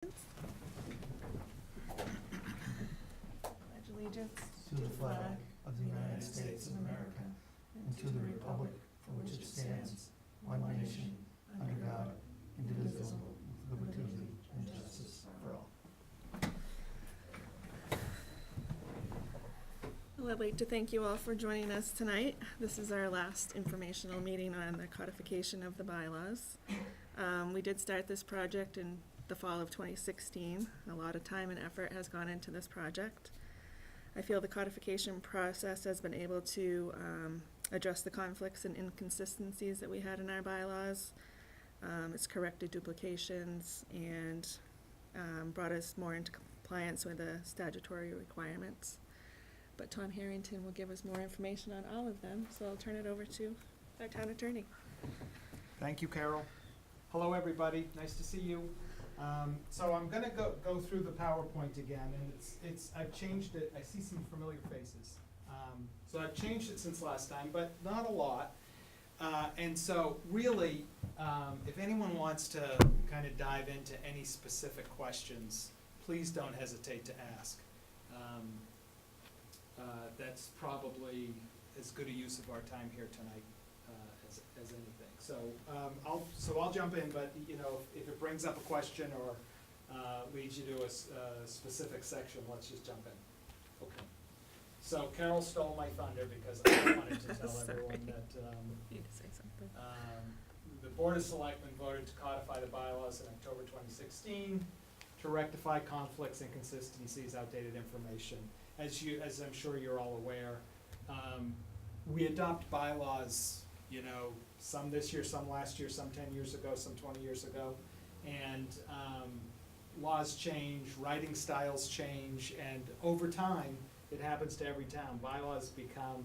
Pledge allegiance to the flag of the United States of America and to the republic for which it stands, one nation, under God, indivisible, with liberty and justice for all. Well, I'd like to thank you all for joining us tonight. This is our last informational meeting on the codification of the bylaws. We did start this project in the fall of 2016. A lot of time and effort has gone into this project. I feel the codification process has been able to address the conflicts and inconsistencies that we had in our bylaws. It's corrected duplications and brought us more into compliance with the statutory requirements. But Tom Harrington will give us more information on all of them, so I'll turn it over to our town attorney. Thank you, Carol. Hello, everybody. Nice to see you. So I'm going to go through the PowerPoint again, and I've changed it. I see some familiar faces. So I've changed it since last time, but not a lot. And so really, if anyone wants to kind of dive into any specific questions, please don't hesitate to ask. That's probably as good a use of our time here tonight as anything. So I'll jump in, but if it brings up a question or leads you to a specific section, let's just jump in. Okay. So Carol stole my thunder because I wanted to tell everyone that You need to say something. the Board of Selectmen voted to codify the bylaws in October 2016 to rectify conflicts, inconsistencies, outdated information. As I'm sure you're all aware, we adopt bylaws, some this year, some last year, some 10 years ago, some 20 years ago, and laws change, writing styles change, and over time, it happens to every town. Bylaws become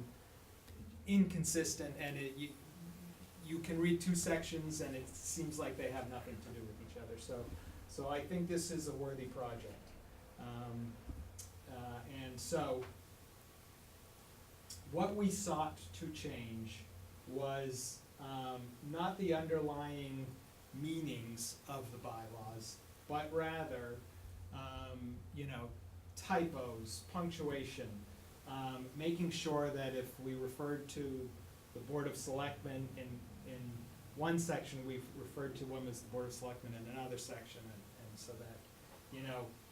inconsistent, and you can read two sections, and it seems like they have nothing to do with each other. So I think this is a worthy project. And so what we sought to change was not the underlying meanings of the bylaws, but rather, typos, punctuation, making sure that if we referred to the Board of Selectmen in one section, we've referred to them as the Board of Selectmen in another section, and so that,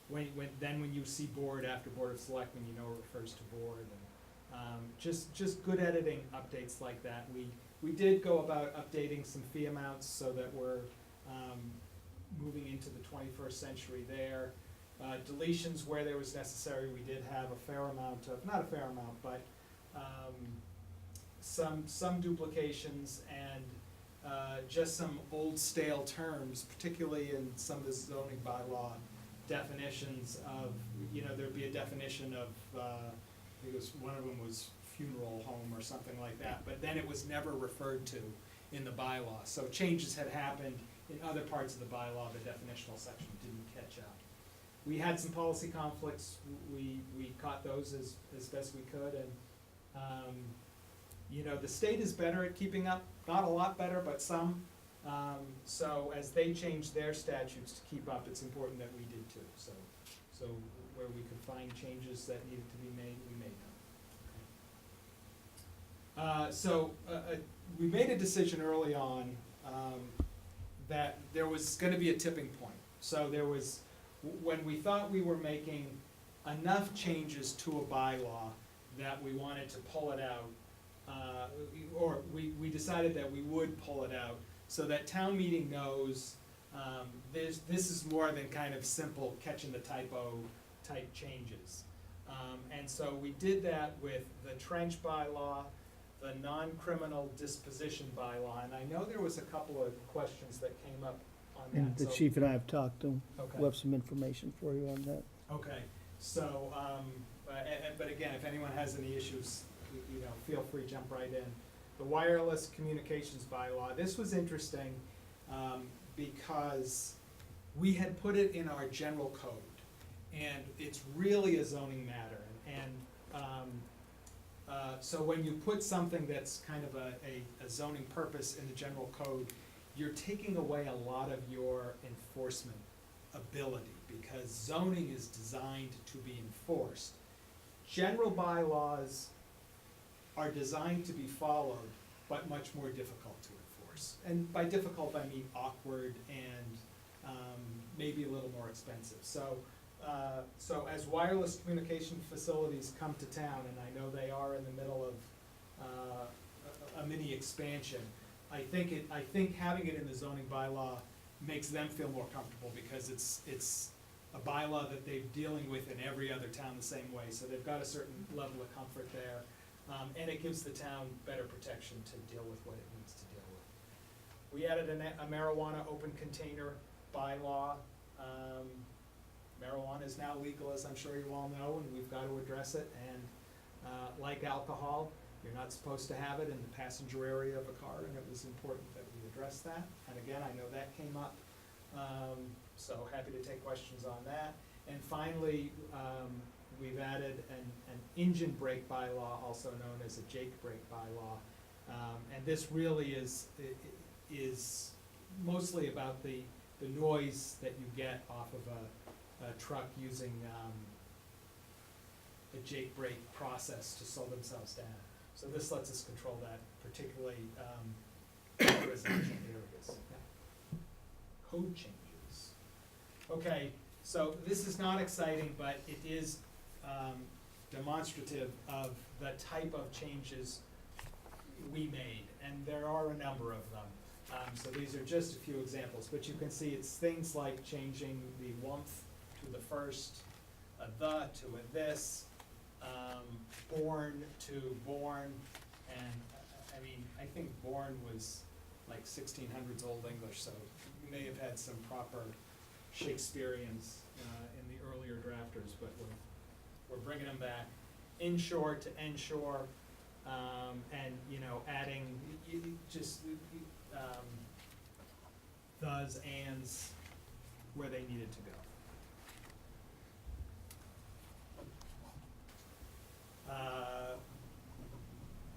when you see board after Board of Selectmen, it refers to board, and just good editing updates like that. We did go about updating some fee amounts so that we're moving into the 21st century there. Deletions where there was necessary, we did have a fair amount of, not a fair amount, but some duplications and just some old stale terms, particularly in some of the zoning bylaw definitions of, there'd be a definition of, I think it was, one of them was funeral home or something like that, but then it was never referred to in the bylaw. So changes had happened in other parts of the bylaw, the definitional section didn't catch up. We had some policy conflicts, we caught those as best we could, and the state is better at keeping up, not a lot better, but some. So as they changed their statutes to keep up, it's important that we did too. So where we could find changes that needed to be made, we made them. We made a decision early on that there was going to be a tipping point. So there was, when we thought we were making enough changes to a bylaw that we wanted to pull it out, or we decided that we would pull it out so that town meeting knows this is more than kind of simple catching the typo type changes. And so we did that with the trench bylaw, the non-criminal disposition bylaw, and I know there was a couple of questions that came up on that. And the chief and I have talked to him. Okay. We'll have some information for you on that. Okay, so, but again, if anyone has any issues, feel free, jump right in. The wireless communications bylaw, this was interesting because we had put it in our general code, and it's really a zoning matter. So when you put something that's kind of a zoning purpose in the general code, you're taking away a lot of your enforcement ability, because zoning is designed to be enforced. General bylaws are designed to be followed, but much more difficult to enforce. And by difficult, I mean awkward and maybe a little more expensive. So as wireless communication facilities come to town, and I know they are in the middle of a mini expansion, I think having it in the zoning bylaw makes them feel more comfortable, because it's a bylaw that they're dealing with in every other town the same way, so they've got a certain level of comfort there. And it gives the town better protection to deal with what it needs to deal with. We added a marijuana open container bylaw. Marijuana is now legal, as I'm sure you all know, and we've got to address it. And like alcohol, you're not supposed to have it in the passenger area of a car, and it was important that we address that. And again, I know that came up, so happy to take questions on that. And finally, we've added an engine brake bylaw, also known as a Jake brake bylaw. And this really is mostly about the noise that you get off of a truck using a Jake brake process to slow themselves down. So this lets us control that, particularly in residential areas. Yeah. Code changes. Okay, so this is not exciting, but it is demonstrative of the type of changes we made, and there are a number of them. So these are just a few examples, but you can see it's things like changing the "wumph" to the first, a "the" to a "this," "born" to "born," and I mean, I think "born" was like 1600s Old English, so we may have had some proper Shakespeareans in the earlier drafters, but we're bringing them back. "Inshore" to "enshore," and adding just thes, ands where they needed to go.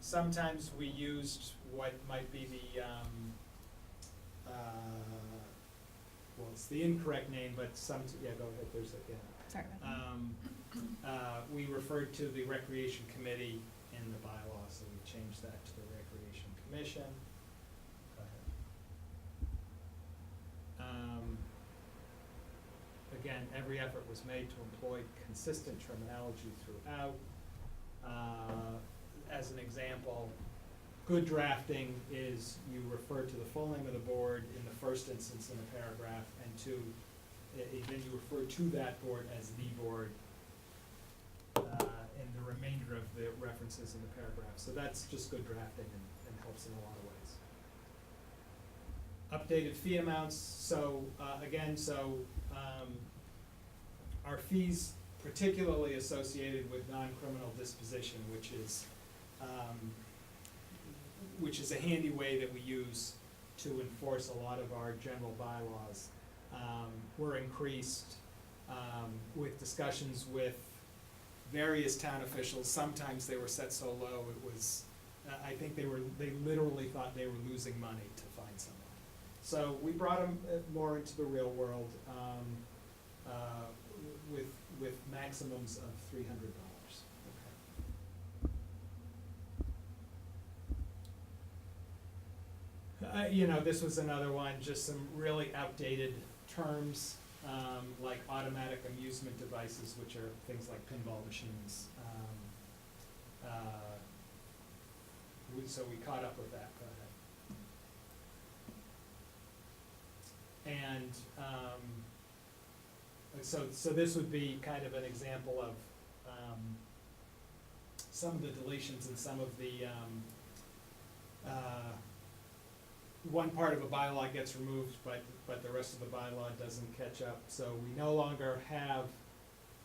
Sometimes we used what might be the well, it's the incorrect name, but yeah, go ahead. There's a yeah. Sorry about that. We referred to the Recreation Committee in the bylaw, so we changed that to the Recreation Commission. Go ahead. Again, every effort was made to employ consistent terminology throughout. As an example, good drafting is you refer to the full name of the board in the first instance in a paragraph, and then you refer to that board as the board in the remainder of the references in the paragraph. So that's just good drafting and helps in a lot of ways. Updated fee amounts. So our fees particularly associated with non-criminal disposition, which is a handy way that we use to enforce a lot of our general bylaws, were increased with discussions with various town officials. Sometimes they were set so low it was, I think they literally thought they were losing money to find someone. So we brought them more into the real world with maximums of $300. This was another one, just some really outdated terms, like automatic amusement devices, which are things like pinball machines. So we caught up with that. Go ahead. And so this would be kind of an example of some of the deletions and some of the one part of a bylaw gets removed, but the rest of the bylaw doesn't catch up. So we no longer have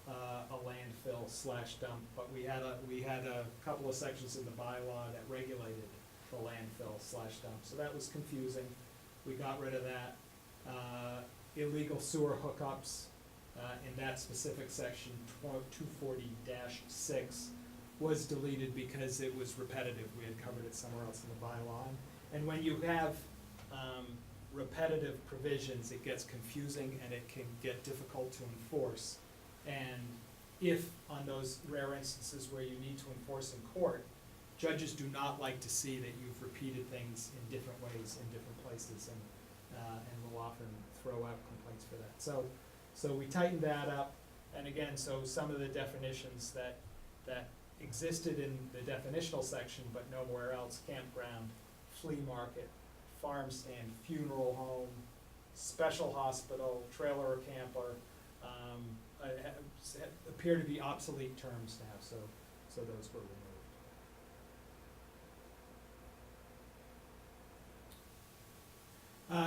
a landfill/dump, but we had a couple of sections in the bylaw that regulated the landfill/dump. So that was confusing. We got rid of that. Illegal sewer hookups in that specific section 240-6 was deleted because it was repetitive. We had covered it somewhere else in the bylaw. And when you have repetitive provisions, it gets confusing and it can get difficult to enforce. And if, on those rare instances where you need to enforce in court, judges do not like to see that you've repeated things in different ways in different places, and will often throw out complaints for that. So we tightened that up, and again, so some of the definitions that existed in the definitional section but nowhere else: campground, flea market, farm stand, funeral home, special hospital, trailer or camper, appear to be obsolete terms now, so those were removed.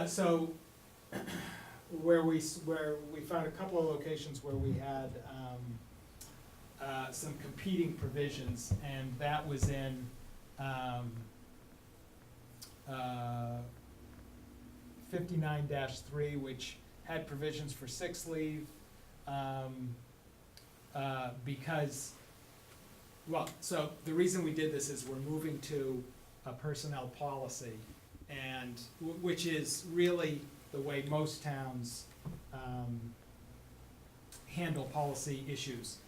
So where we found a couple of locations where we had some competing provisions, and that was in 59-3, which had provisions for sick leave, because, well, so the reason we did this is we're moving to a personnel policy, and which is really the way most towns handle policy issues.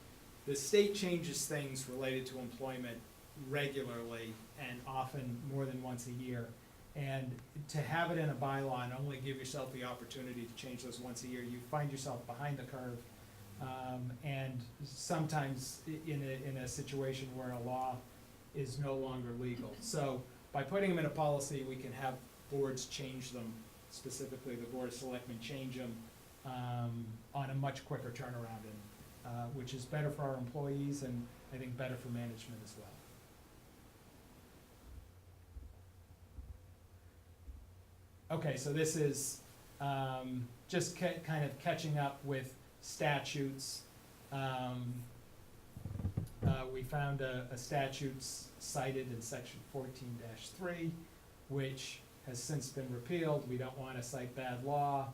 The state changes things related to employment regularly and often more than once a year. And to have it in a bylaw and only give yourself the opportunity to change those once a year, you find yourself behind the curve. And sometimes in a situation where a law is no longer legal. So by putting them in a policy, we can have boards change them, specifically the Board of Selectmen change them on a much quicker turnaround, and which is better for our employees and I think better for management as well. Okay, so this is just kind of catching up with statutes. We found a statute cited in section 14-3, which has since been repealed. We don't want to cite bad law.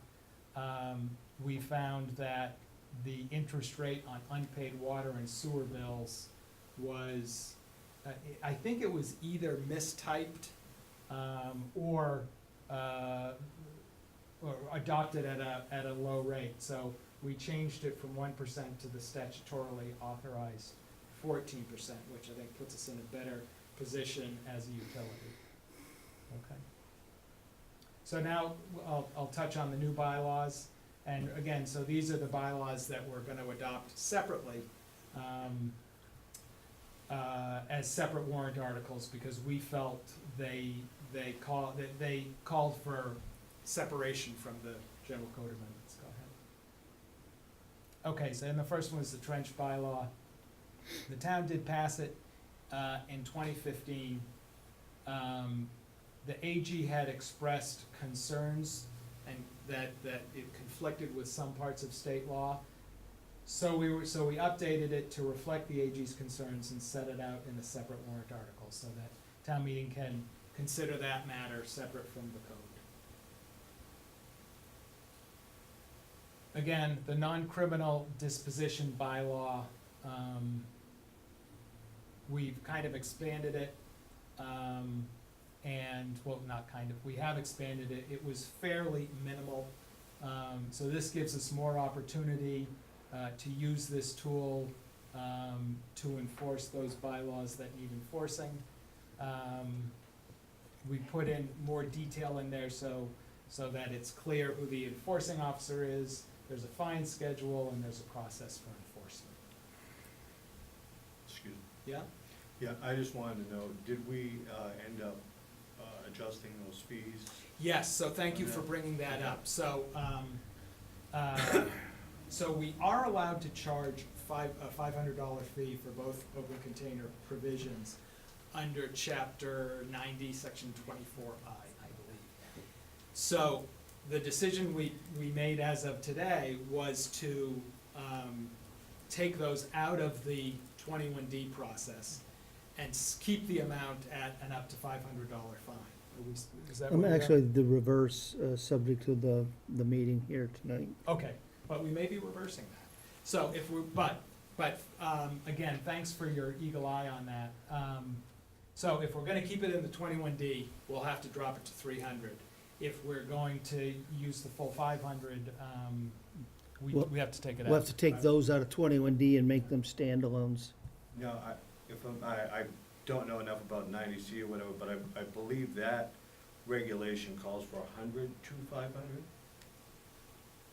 We found that the interest rate on unpaid water and sewer bills was, I think it was either mistyped or adopted at a low rate. So we changed it from 1% to the statutorily authorized 14%, which I think puts us in a better position as a utility. Okay. So now I'll touch on the new bylaws. And again, so these are the bylaws that we're going to adopt separately as separate warrant articles, because we felt they called for separation from the general code amendments. Go ahead. Okay, so then the first one is the trench bylaw. The town did pass it in 2015. The AG had expressed concerns and that it conflicted with some parts of state law. So we updated it to reflect the AG's concerns and set it out in a separate warrant article so that town meeting can consider that matter separate from the code. Again, the non-criminal disposition bylaw, we've kind of expanded it, and, well, not kind of, we have expanded it. It was fairly minimal, so this gives us more opportunity to use this tool to enforce those bylaws that need enforcing. We put in more detail in there so that it's clear who the enforcing officer is, there's a fine schedule, and there's a process for enforcement. Excuse me. Yeah? Yeah, I just wanted to know, did we end up adjusting those fees? Yes, so thank you for bringing that up. So, so we are allowed to charge a $500 fee for both open container provisions under Chapter 90, Section 24I, I believe. So the decision we made as of today was to take those out of the 21D process and keep the amount at an up to $500 fine. Is that I'm what we actually the reverse, subject to the meeting here tonight. Okay, but we may be reversing that. So if we, but again, thanks for your eagle eye on that. So if we're gonna keep it in the 21D, we'll have to drop it to 300. if we're going to use the full 500, Well, we have to take it out. We'll have to take those out of 21D and make them standalones. No, I don't know enough about 90C or whatever, but I believe that regulation calls for 100 to 500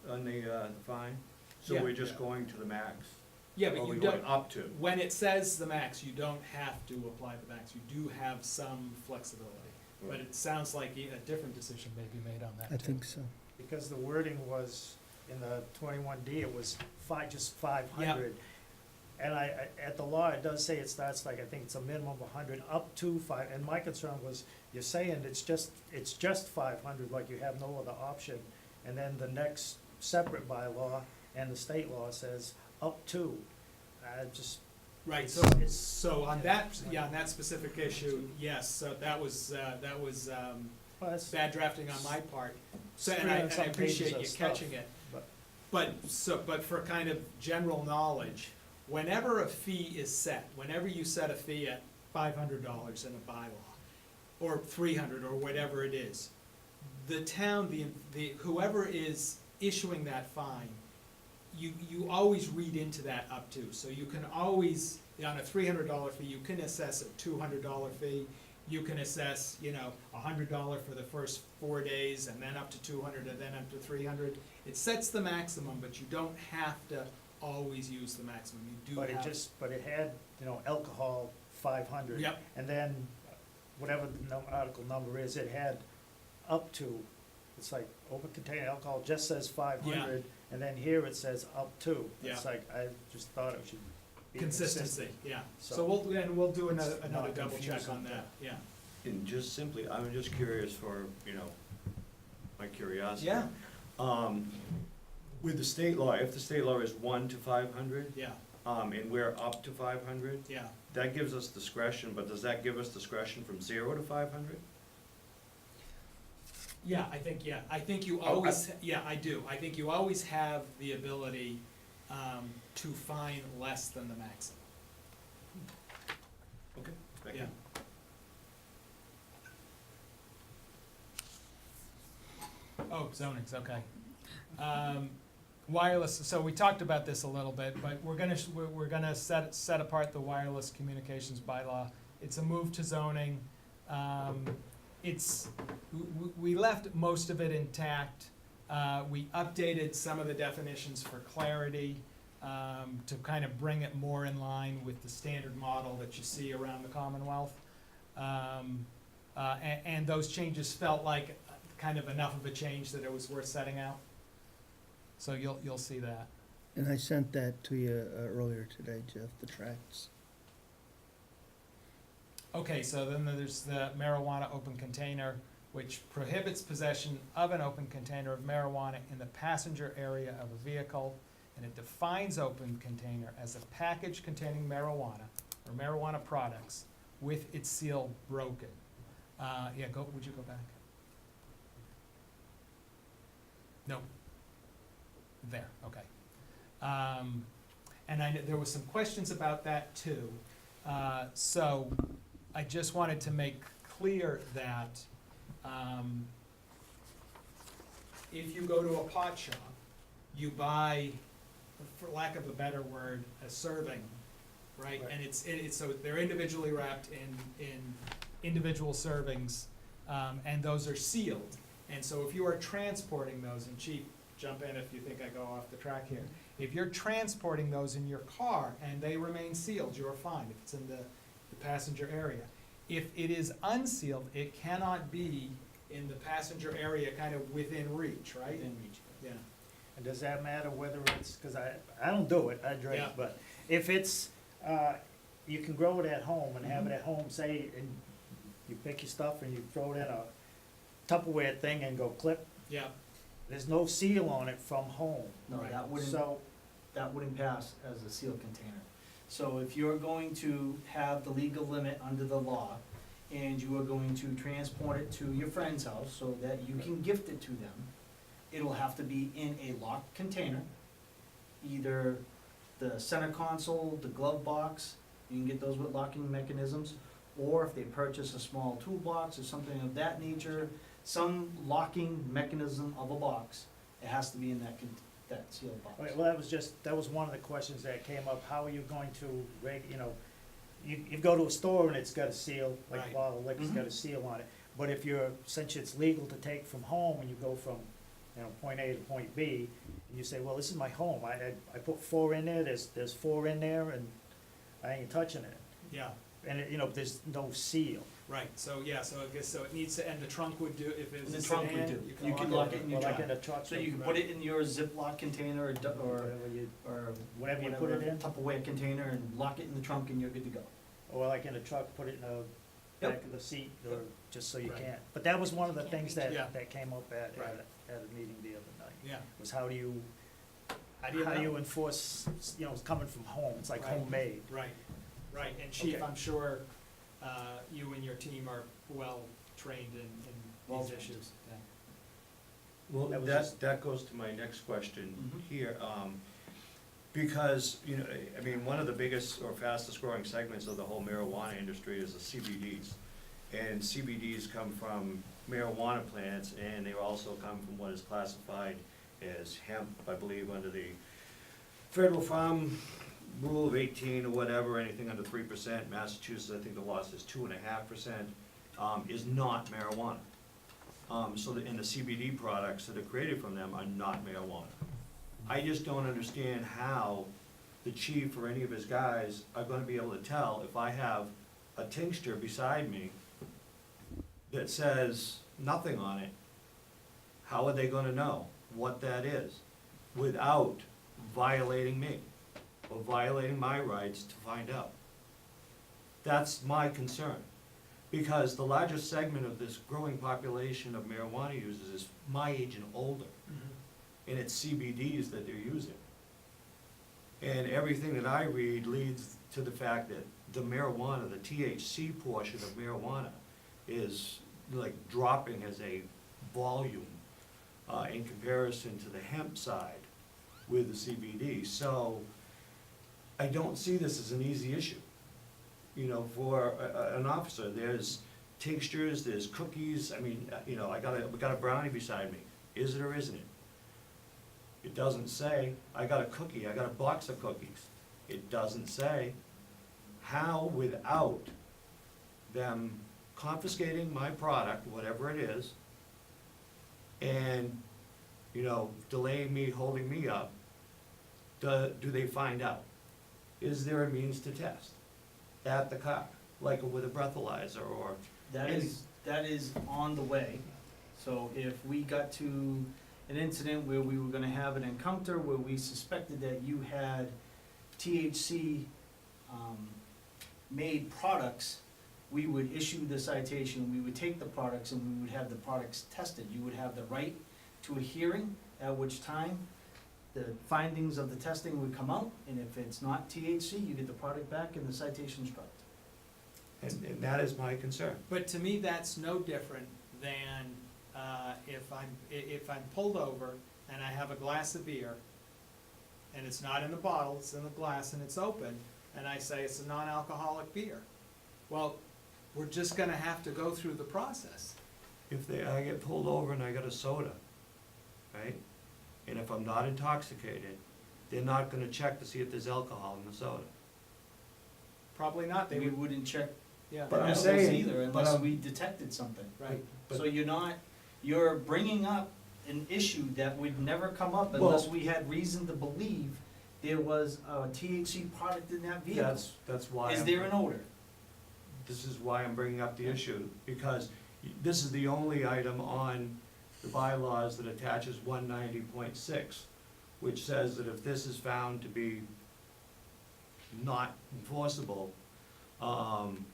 on the fine. So Yeah. we're just going to the max. Yeah, Or but we're you going don't, up to. when it says the max, you don't have to apply the max. You do have some flexibility. But it sounds like a different decision may be made on that I too. think so. Because the wording was, in the 21D, it was just 500. And at the law, it does say it starts like, I think it's a minimum of 100, up to 5, and my concern was, you're saying it's just 500, like you have no other option. And then the next separate bylaw and the state law says up to. Right, so, It's- so on that, on that specific issue, yes, so that was Well, that's, bad drafting on my part. So, It's and I 300 some appreciate pages of you stuff, catching it. but- But for kind of general knowledge, whenever a fee is set, whenever you set a fee at $500 in a bylaw, or 300, or whatever it is, the town, whoever is issuing that fine, you always read into that up to. So you can always, on a $300 fee, you can assess a $200 fee. You can assess, $100 for the first 4 days, and then up to 200, and then up to 300. It sets the maximum, but you don't have to always use the maximum. You do have. but it had, alcohol 500. Yep. And then, whatever the article number is, it had up to, it's like, open container alcohol just says 500, and then here it says up to. It's Yeah. like, I just thought it should be Consistency, consistent. yeah. So- So we'll do another It's double not check confusing. on that, yeah. And just simply, I'm just curious for, my curiosity. Yeah. With the state law, if the state law is 1 to 500, Yeah, and we're up to 500, yeah. that gives us discretion, but does that give us discretion from 0 to 500? Yeah, I think you Oh, always, yeah, I do. I think you always have the ability to fine less than the maximum. Okay, thank Yeah. you. Oh, zonings, okay. Wireless, so we talked about this a little bit, but we're gonna set apart the wireless communications bylaw. It's a move to zoning. We left most of it intact. We updated some of the definitions for clarity, to kind of bring it more in line with the standard model that you see around the Commonwealth. And those changes felt like kind of enough of a change that it was worth setting out. So you'll see that. And I sent that to you earlier today, Jeff, the tracts. Okay, so then there's the marijuana open container, which prohibits possession of an open container of marijuana in the passenger area of a vehicle, and it defines open container as a package containing marijuana or marijuana products with its seal broken. Would you go back? No. There, okay. And there was some questions about that too. So I just wanted to make clear that if you go to a pot shop, you buy, for lack of a better word, a serving, right? Right. And it's so they're individually wrapped in individual servings, and those are sealed. And so if you are transporting those, and Chief, jump in if you think I go off the track here. If you're transporting those in your car and they remain sealed, you're fine, if it's in the passenger area. If it is unsealed, it cannot be in the passenger area kind of within reach, right? Within reach. Yeah. And does that matter whether it's, because I don't do it, I drink, Yeah. but if it's, you can grow it at home and have it at home, say, and you pick your stuff and you throw it in a Tupperware thing and go clip, Yeah, there's no seal on it from home. No, Right. that wouldn't pass as a sealed container. So if you're going to have the legal limit under the law, and you are going to transport it to your friend's house so that you can gift it to them, it'll have to be in a locked container, either the center console, the glove box, you can get those with locking mechanisms, or if they purchase a small toolbox or something of that nature, some locking mechanism of a box, it has to be in that sealed box. Okay, well, that was one of the questions that came up, how are you going to you go to a store and it's got a seal, like Right. a bottle of liquor's got a seal on it, but if since it's legal to take from home and you go from, point A to point B, and you say, well, this is my home, I put 4 in there, there's 4 in there, and I ain't touching it, Yeah, and there's no seal. right, so, yeah, so I guess, so it needs to, and the trunk would do, if it's And a the trunk would sedan, do. you You can can lock lock it. it in your Well, like trunk. in a truck. So you can put it in your Ziploc container or Whatever you put it in, Tupperware container and lock it in the trunk and you're good to go. or like in a truck, put it in the Yep. back of the seat, or just so you Right. can't. But that was one of the things Yeah. that came up at Right. a meeting the other night, Yeah, was how do you how do you know? enforce, it's coming from home, it's like Right. homemade. Right, right, and Chief, Okay. I'm sure, you and your team are well-trained in Well these trained. issues. Yeah. Well, That was that, just- that goes to my next question Mhm. here, because, I mean, one of the biggest or fastest growing segments of the whole marijuana industry is the CBDs. And CBDs come from marijuana plants, and they also come from what is classified as hemp, I believe, under the Federal Farm Rule of 18 or whatever, anything under 3%, Massachusetts, I think the law says 2.5%, is not marijuana. And the CBD products that are created from them are not marijuana. I just don't understand how the chief or any of his guys are gonna be able to tell if I have a tincture beside me that says nothing on it, how are they gonna know what that is without violating me or violating my rights to find out? That's my concern. Because the largest segment of this growing population of marijuana users is my age and older, and it's CBDs that they're using. And everything that I read leads to the fact that the marijuana, the THC portion of marijuana, is like dropping as a volume in comparison to the hemp side with the CBD. So I don't see this as an easy issue. For an officer, there's tinctures, there's cookies, I mean, we got a brownie beside me, is it or isn't it? It doesn't say, I got a cookie, I got a box of cookies, it doesn't say. How, without them confiscating my product, whatever it is, and, delaying me, holding me up, do they find out? Is there a means to test at the car, like with a breathalyzer or? That is on the way. So if we got to an incident where we were gonna have an encounter where we suspected that you had THC made products, we would issue the citation, we would take the products and we would have the products tested. You would have the right to a hearing, at which time the findings of the testing would come out, and if it's not THC, you get the product back and the citation's dropped. And that is my concern. But to me, that's no different than, if I'm pulled over and I have a glass of beer, and it's not in the bottle, it's in the glass and it's open, and I say it's a non-alcoholic beer. Well, we're just gonna have to go through the process. I get pulled over and I got a soda, right? And if I'm not intoxicated, they're not gonna check to see if there's alcohol in the soda. Probably not, they We would, wouldn't check yeah. But I'm levels saying- either but unless I'm- we detected something. Right, But- So you're bringing up an issue that would never come up Well- unless we had reason to believe there was a THC product in that vehicle. That's why. Is I'm- there an odor? This is why I'm bringing up the issue, because this is the only item on the bylaws that attaches 190.6, which says that if this is found to be not enforceable,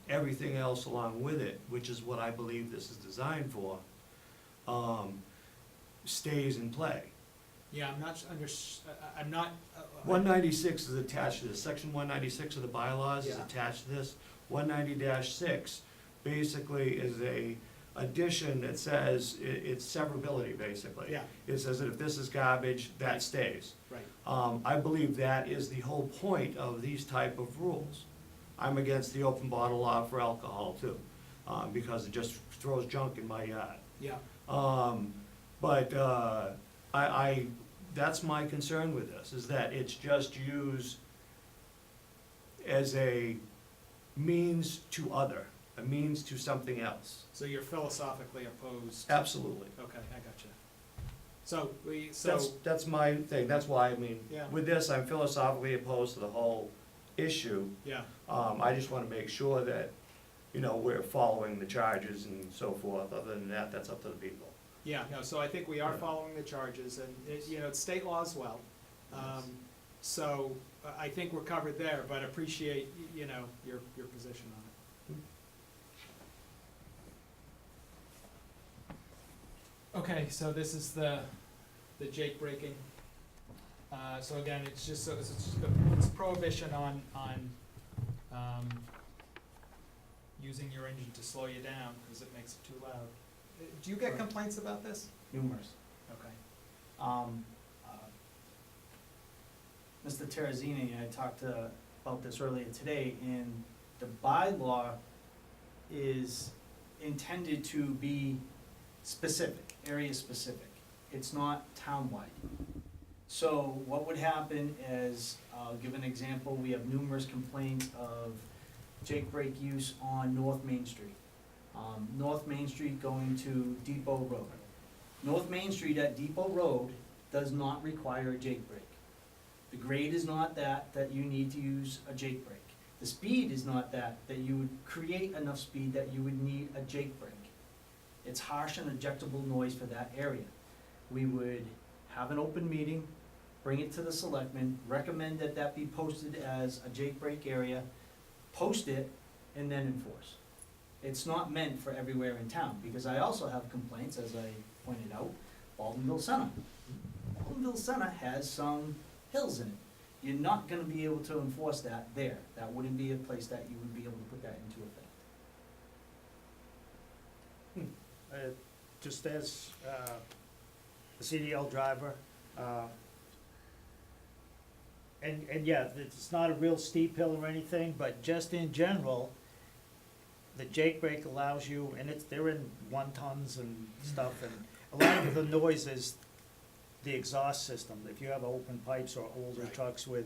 everything else along with it, which is what I believe this is designed for, stays in play. yeah, I'm not. 196 is attached to this, section 196 of the bylaws is Yeah. attached to this. 190-6 basically is a addition that says, it's severability, basically. Yeah, It says that if this is garbage, that stays. right, I believe that is the whole point of these type of rules. I'm against the open bottle law for alcohol too, because it just throws junk in my yard. yeah, That's my concern with this, is that it's just used as a means to other, a means to something else. So you're philosophically opposed? Absolutely. Okay, I gotcha. So, That's my thing, that's why, Yeah. with this, I'm philosophically opposed to the whole issue. yeah, I just wanna make sure that, we're following the charges and so forth. Other than that, that's up to the people. yeah, no, so I think we are Yeah. following the charges, and it's state law as well. So, I think we're covered there, but appreciate, your position on it. Okay, so this is the Jake breaking. So again, it's just it's prohibition on using your engine to slow you down because it makes it too loud. Do you get Correct. complaints about this? Numerous. Okay. Mr. Terenzini and I talked about this earlier today, and the bylaw is intended to be specific, area specific. It's not townwide. So what would happen is, I'll give an example, we have numerous complaints of Jake brake use on North Main Street. North Main Street going to Depot Road. North Main Street at Depot Road does not require a Jake brake. The grade is not that you need to use a Jake brake. The speed is not that you would create enough speed that you would need a Jake brake. It's harsh and ejectable noise for that area. We would have an open meeting, bring it to the selectmen, recommend that be posted as a Jake brake area, post it, and then enforce. It's not meant for everywhere in town, because I also have complaints, as I pointed out, Baldwinville Center. Baldwinville Center has some hills in it. You're not gonna be able to enforce that there. That wouldn't be a place that you would be able to put that into effect. Just as a CDL driver, and yeah, it's not a real steep hill or anything, but just in general, the Jake brake allows you, and they're in 1 tons and stuff, and a lot of the noise is the exhaust system. If you have open pipes or older Right. trucks with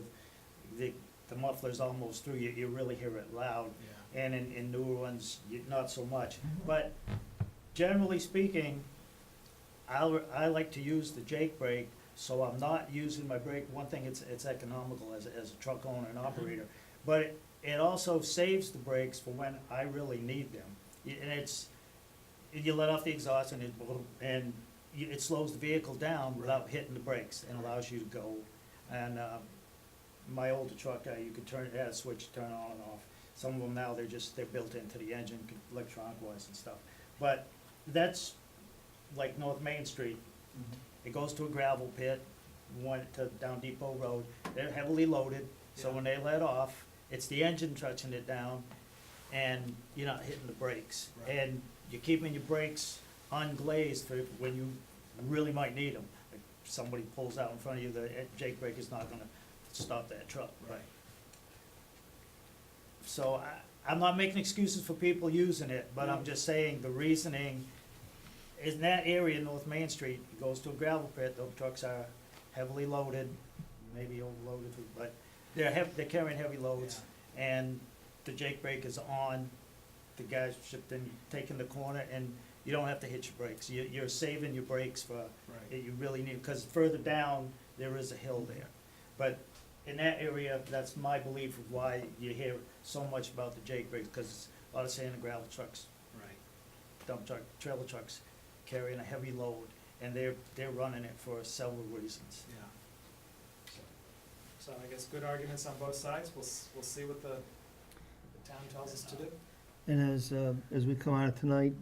the muffler's almost through, you really hear it loud. Yeah. And in newer ones, not so much. But generally speaking, I like to use the Jake brake, so I'm not using my brake. One thing, it's economical as a truck owner and operator, but it also saves the brakes for when I really need them. And you let off the exhaust and it slows the vehicle down without hitting the brakes and allows you to go. And my older truck, you could it had a switch to turn on and off. Some of them now, they're built into the engine, electronic wise and stuff. But that's like North Main Street. It goes to a gravel pit, down Depot Road. They're heavily loaded, so Yeah. when they let off, it's the engine touching it down, and you're not hitting the brakes. Right. And you're keeping your brakes unglazed for when you really might need them. If somebody pulls out in front of you, the Jake brake is not gonna stop that truck. Right. So I'm not making excuses for people using it, but I'm just saying the reasoning is in that area, North Main Street, it goes to a gravel pit, those trucks are heavily loaded, maybe overloaded, but they're carrying heavy loads, and the Jake brake is on, the guy's taking the corner, and you don't have to hit your brakes. You're saving your brakes for, Right. you really need, because further down, there is a hill there. But in that area, that's my belief of why you hear so much about the Jake brakes, because a lot of sand and gravel trucks, Right. dump truck, trailer trucks carrying a heavy load, and they're running it for several reasons. Yeah. So I guess good arguments on both sides. We'll see what the town tells us to do. And as we come out of tonight,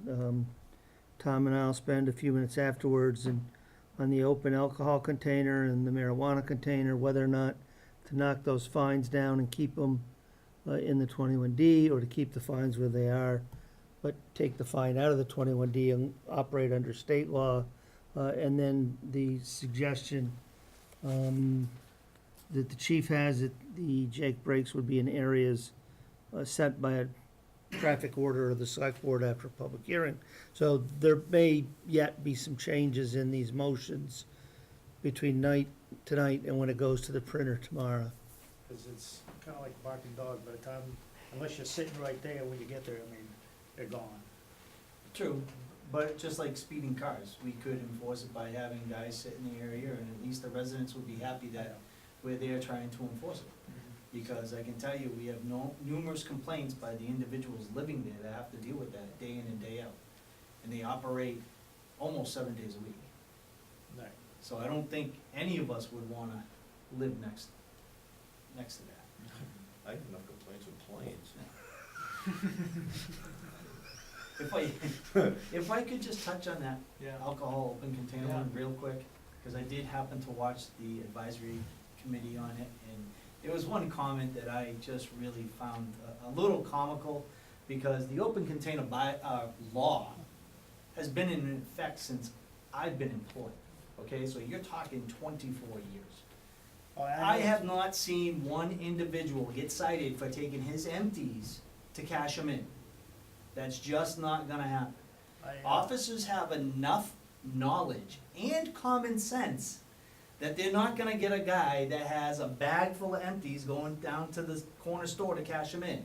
Tom and I'll spend a few minutes afterwards on the open alcohol container and the marijuana container, whether or not to knock those fines down and keep them in the 21D, or to keep the fines where they are, but take the fine out of the 21D and operate under state law. And then the suggestion that the chief has, that the Jake brakes would be in areas set by traffic order of the select board after a public hearing. So there may yet be some changes in these motions between tonight and when it goes to the printer tomorrow. Cause it's kinda like a barking dog, by the time, unless you're sitting right there when you get there, I mean, they're gone. True, but just like speeding cars, we could enforce it by having guys sit in the area, and at least the residents would be happy that we're there trying to enforce it. Because I can tell you, we have numerous complaints by the individuals living there that have to deal with that day in and day out. And they operate almost 7 days a week. Right. So I don't think any of us would wanna live next to that. I have enough complaints with planes. If I could just touch on that Yeah. alcohol open container Yeah. one real quick, because I did happen to watch the advisory committee on it, and there was one comment that I just really found a little comical, because the open container law has been in effect since I've been employed, okay, so you're talking 24 years. Oh, I have not seen one individual get cited for taking his empties to cash them in. That's just not gonna happen. Officers have enough knowledge and common sense that they're not gonna get a guy that has a bag full of empties going down to the corner store to cash them in.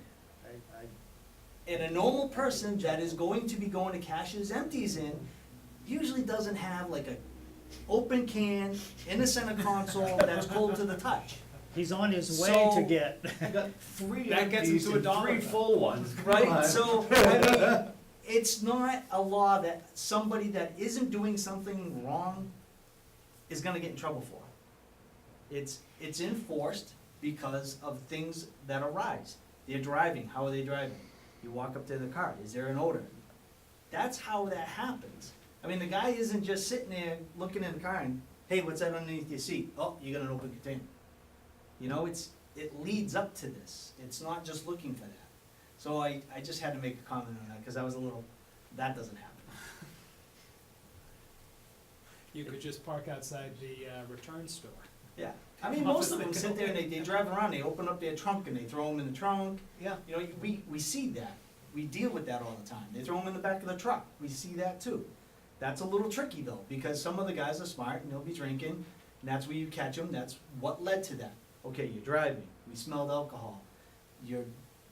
And a normal person that is going to be going to cash his empties in usually doesn't have like a open can in the center console that's cold to the touch. He's on his way So- to get, I got 3 That gets empties him to and 3 $1. full ones. Come Right, on. so, I mean, it's not a law that somebody that isn't doing something wrong is gonna get in trouble for. It's enforced because of things that arise. They're driving, how are they driving? You walk up to the car, is there an odor? That's how that happens. I mean, the guy isn't just sitting there looking in the car and, hey, what's that underneath your seat? Oh, you got an open container. You know, it leads up to this. It's not just looking for that. So I just had to make a comment on that, because I was a little, that doesn't happen. You could just park outside the return store. Yeah, I mean, most of them sit there and they drive around, they open up their trunk and they throw them in the trunk. Yeah. You know, we see that. We deal with that all the time. They throw them in the back of the truck. We see that too. That's a little tricky though, because some of the guys are smart and they'll be drinking, and that's where you catch them. That's what led to that. Okay, you're driving. We smelled alcohol. You're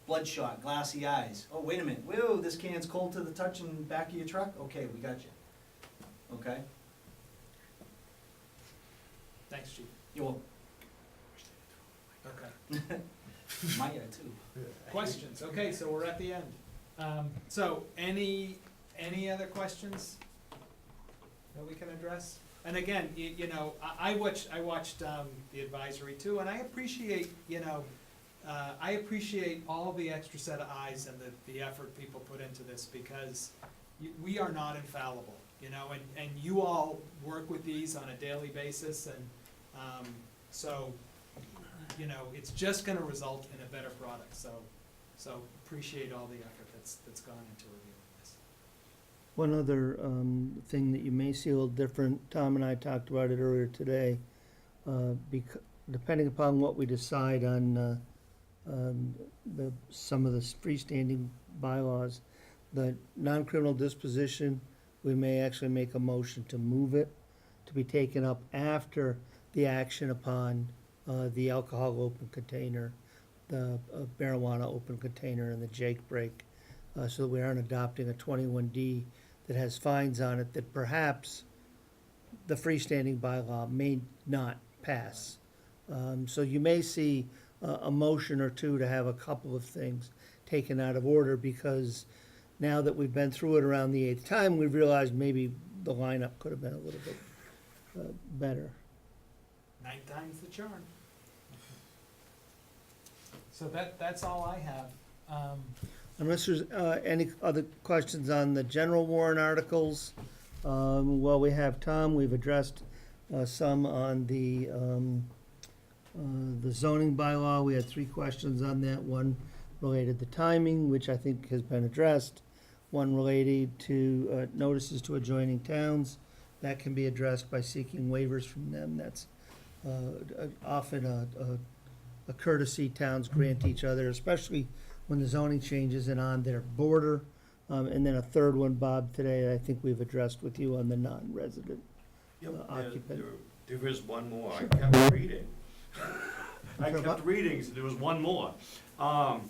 bloodshot, glassy eyes. Oh, wait a minute. Whoa, this can's cold to the touch in the back of your truck? Okay, we got you. Okay? Thanks, Chief. You're welcome. Okay. My too. Questions? Okay, so we're at the end. So, any other questions that we can address? And again, you know, I watched the advisory too, and I appreciate, I appreciate all the extra set of eyes and the effort people put into this, because we are not infallible, and you all work with these on a daily basis, and so, it's just gonna result in a better product, so appreciate all the effort that's gone into reviewing this. One other thing that you may see a little different, Tom and I talked about it earlier today, depending upon what we decide on some of the freestanding bylaws, the non-criminal disposition, we may actually make a motion to move it to be taken up after the action upon the alcohol open container, the marijuana open container, and the Jake break, so that we aren't adopting a 21D that has fines on it that perhaps the freestanding bylaw may not pass. So you may see a motion or two to have a couple of things taken out of order, because now that we've been through it around the 8th time, we've realized maybe the lineup could have been a little bit better. 9 times the charm. So that's all I have. Unless there's any other questions on the general warrant articles, well, we have Tom, we've addressed some on the zoning bylaw. We had 3 questions on that. One related to timing, which I think has been addressed. One related to notices to adjoining towns. That can be addressed by seeking waivers from them. That's often a courtesy towns grant each other, especially when the zoning changes and on their border. And then a third one, Bob, today, I think we've addressed with you on the non-resident. Yep, Occupant. there is one more, I Sure. kept reading. I Sure, kept Bob? reading, so there was one more. Well,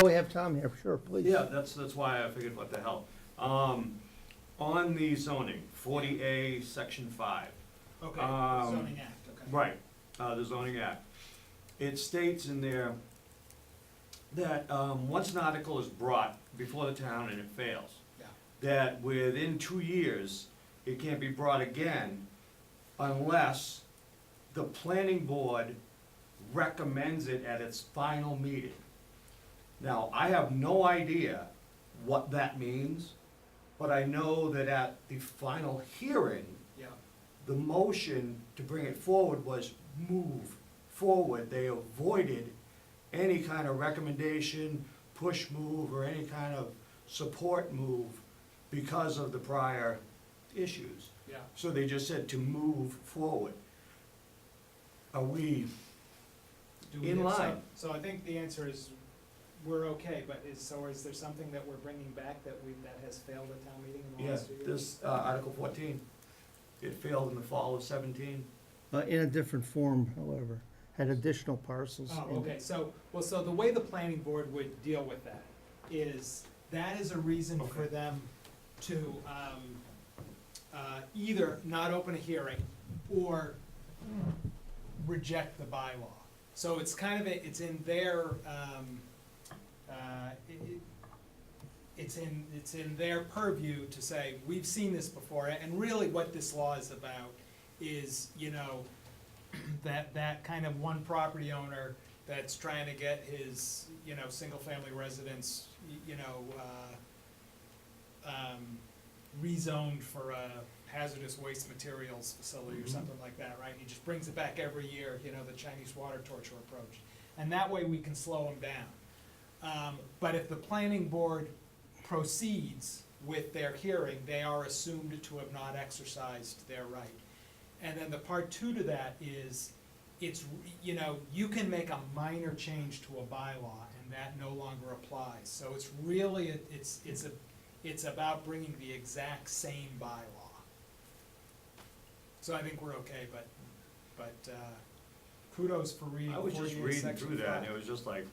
we have Tom here, sure, please. Yeah, that's why I figured what the hell. On the zoning, 40A, section 5. Okay, Um, zoning act, okay. Right, the zoning act. It states in there that, once an article is brought before the town and it fails, Yeah. that within 2 years, it can't be brought again unless the planning board recommends it at its final meeting. Now, I have no idea what that means, but I know that at the final hearing, Yeah, the motion to bring it forward was move forward. They avoided any kind of recommendation, push move, or any kind of support move because of the prior issues. yeah. So they just said to move forward. Are we Do we in have some- line? So I think the answer is, we're okay, but is there something that we're bringing back that has failed at town meeting in the Yeah, last 2 years? this, Article 14, it failed in the fall of 17. In a different form, however, had additional parcels. Oh, in it. okay, so the way the planning board would deal with that is, that is a reason for Okay. them to, either not open a hearing or reject the bylaw. So it's kind of, it's in their, it's in their purview to say, we've seen this before, and really what this law is about is, that kind of one property owner that's trying to get his, single-family residence, rezoned for a hazardous waste materials facility or Mhm. something like that, right? He just brings it back every year, the Chinese water torture approach. And that way we can slow him down. But if the planning board proceeds with their hearing, they are assumed to have not exercised their right. And then the part two to that is, you can make a minor change to a bylaw and that no longer applies. So it's really, it's about bringing the exact same bylaw. So I think we're okay, but kudos for reading I was just 48 reading section through that, and 5. it was just like,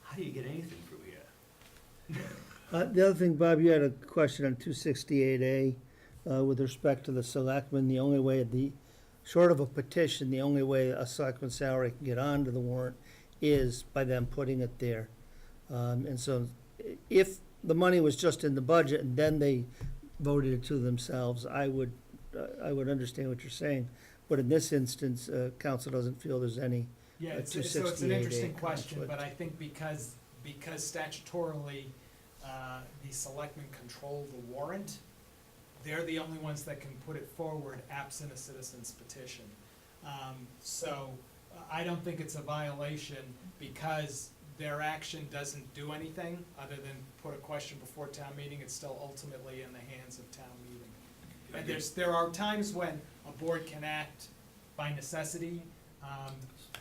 how do you get anything through here? The other thing, Bob, you had a question on 268A with respect to the selectmen. The only way, short of a petition, the only way a selectman's salary can get onto the warrant is by them putting it there. And so if the money was just in the budget and then they voted it to themselves, I would understand what you're saying. But in this instance, council doesn't feel there's any. Yeah, a so it's an 268A interesting question, conflict. but I think because statutorily, the selectmen control the warrant, they're the only ones that can put it forward absent a citizen's petition. So I don't think it's a violation because their action doesn't do anything other than put a question before town meeting. It's still ultimately in the hands of town meeting. And there are times when a board can act by necessity,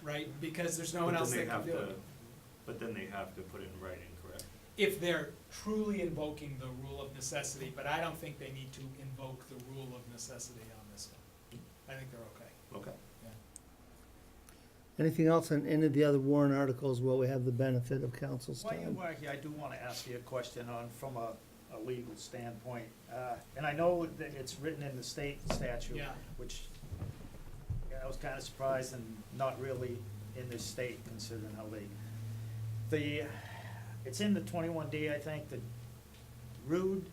right, because there's no one else that can do it. But then they have to put it in writing, correct? If they're truly invoking the rule of necessity, but I don't think they need to invoke the rule of necessity on this one. I think they're okay. Okay. Anything else on any of the other warrant articles where we have the benefit of council's While you time? were here, I do want to ask you a question from a legal standpoint. And I know that it's written in the state statute, Yeah. which I was kind of surprised and not really in this state considering how it's in the 21D, I think, the rude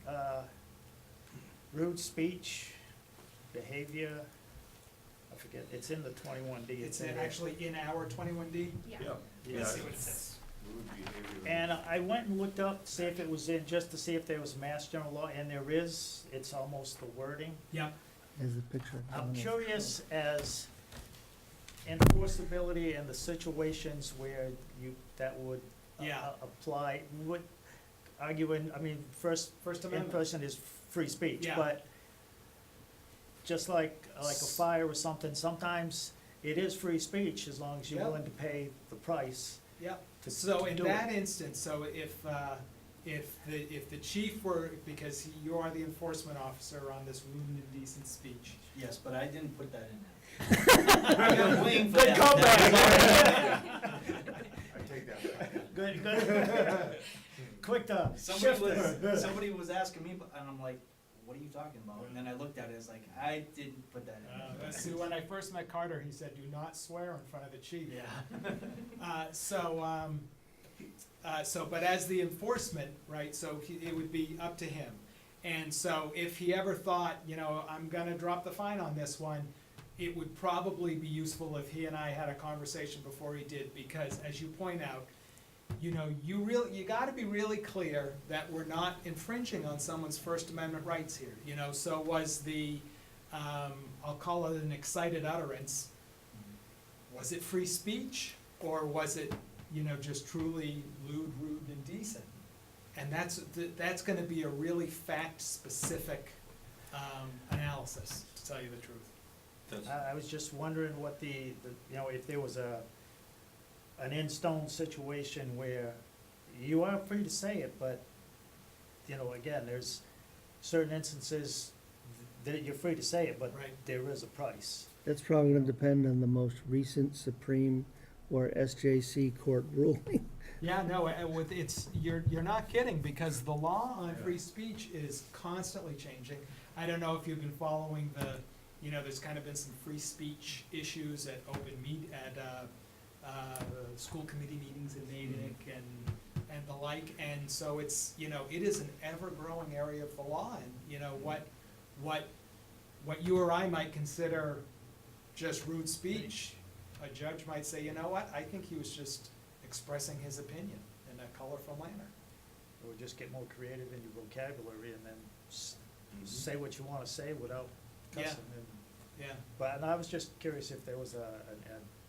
speech, behavior, I forget, it's in the 21D. It's in there. actually in our 21D. Yeah. Let's see what it says. Rude behavior. And I went and looked up to see if it was in, just to see if there was mass general law, and there is, it's almost the wording. Yep. There's the picture. I'm curious as enforceability and the situations where that would Yeah. apply, would arguing, First Amendment. in-person is free speech, Yeah. but just like a fire or something, sometimes it is free speech as long as you're Yep. willing to pay the price. Yep, to so in do that it. instance, so if the chief were, because you are the enforcement officer on this rude and indecent speech. Yes, but I didn't put that in there. I got blamed for Good that. comeback. I take that back. Good, good. Quick to shift it. Somebody was asking me, and I'm like, what are you talking about? And then I looked at it, it's like, I didn't put that in there. See, when I first met Carter, he said, do not swear in front of the chief. Yeah. But as the enforcement, right, so it would be up to him. And so if he ever thought, you know, I'm gonna drop the fine on this one, it would probably be useful if he and I had a conversation before he did, because as you point out, you know, you gotta be really clear that we're not infringing on someone's First Amendment rights here, you know, so was the, I'll call it an excited utterance, was it free speech, or was it, you know, just truly lewd, rude, and indecent? And that's gonna be a really fact-specific, analysis, to tell you the truth. That's- I was just wondering what you know, if there was an in-stone situation where you are free to say it, but, you know, again, there's certain instances that you're free to say it, but Right. there is a price. That's probably gonna depend on the most recent Supreme or SJC court ruling. Yeah, no, you're not kidding, because the law on free speech is constantly changing. I don't know if you've been following you know, there's kind of been some free speech issues at school committee meetings in Natick and the like, and so it's, you know, it is an ever-growing area of the law, and, you know, what you or I might consider just rude speech, a judge might say, you know what, I think he was just expressing his opinion in a colorful manner. Or just get more creative in your vocabulary and then say what you wanna say without Yeah. cussing. Yeah. But, and I was just curious if there was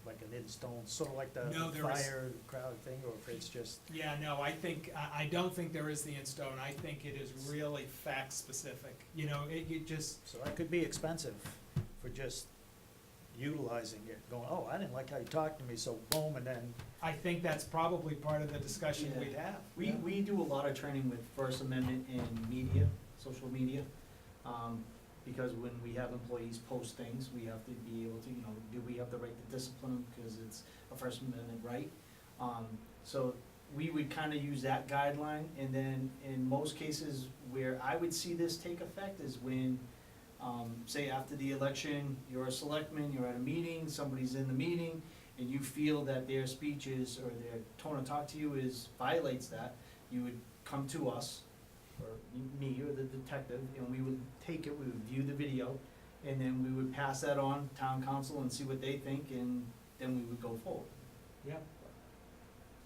like an in-stone, sort of like the No, there was- fire crowd thing, or if it's just, Yeah, no, I don't think there is the in-stone, I think it is really fact-specific, you know, it just, so that could be expensive for just utilizing it, going, oh, I didn't like how you talked to me, so boom, and then, I think that's probably part of the discussion Yeah. we'd have. We do a lot of training with First Amendment in media, social media, because when we have employees post things, we have to be able to, you know, do we have the right to discipline them, because it's a First Amendment right? So we would kind of use that guideline, and then in most cases where I would see this take effect is when, say after the election, you're a selectman, you're at a meeting, somebody's in the meeting, and you feel that their speech is, or their tone of talk to you violates that, you would come to us, or me or the detective, and we would take it, we would view the video, and then we would pass that on to town council and see what they think, and then we would go forward. Yeah.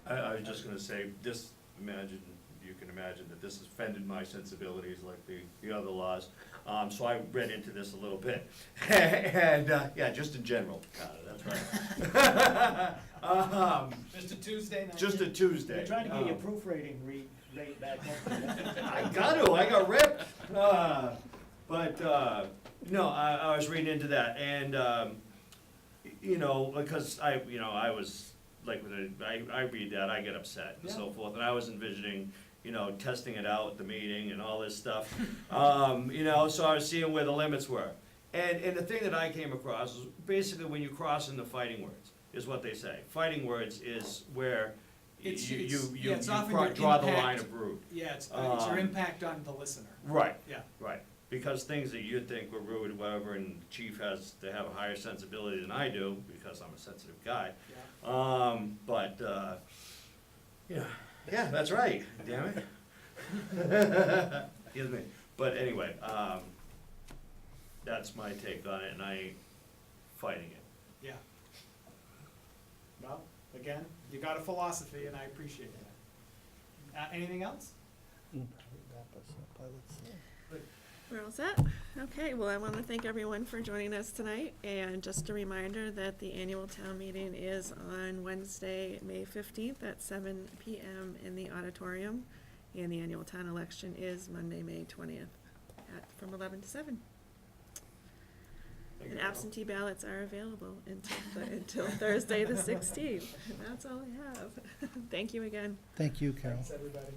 I was just gonna say, you can imagine that this has offended my sensibilities like the other laws. So I read into this a little bit. And, yeah, just in general, that's right. Just a Tuesday night. Just a Tuesday. you're trying to get your proofreading rate back up. I got ripped. No, I was reading into that, and, you know, because I was, like, when I read that, I get upset and so forth, and I was envisioning, you know, testing it out at the meeting and all this stuff. You know, so I was seeing where the limits were. And the thing that I came across is basically when you cross into fighting words, is what they say. Fighting words is where you it's often your draw the impact. line of rude. Yeah, it's your impact on the listener. Right. Yeah. Right, because things that you'd think were rude, whatever, and the chief has to have a higher sensibility than I do, because I'm a sensitive guy. Yeah. Yeah, that's right, damn it. Excuse me, but anyway, that's my take on it, and I ain't fighting it. Yeah. Well, again, you got a philosophy, and I appreciate that. Anything else? We're all set? Okay, well, I want to thank everyone for joining us tonight, and just a reminder that the annual town meeting is on Wednesday, May 15th at 7 p.m. in the auditorium, and the annual town election is Monday, May 20th from 11 to 7. And absentee ballots are available until Thursday the 16th. And that's all I have. Thank you again. Thank you, Carol. Thanks, everybody.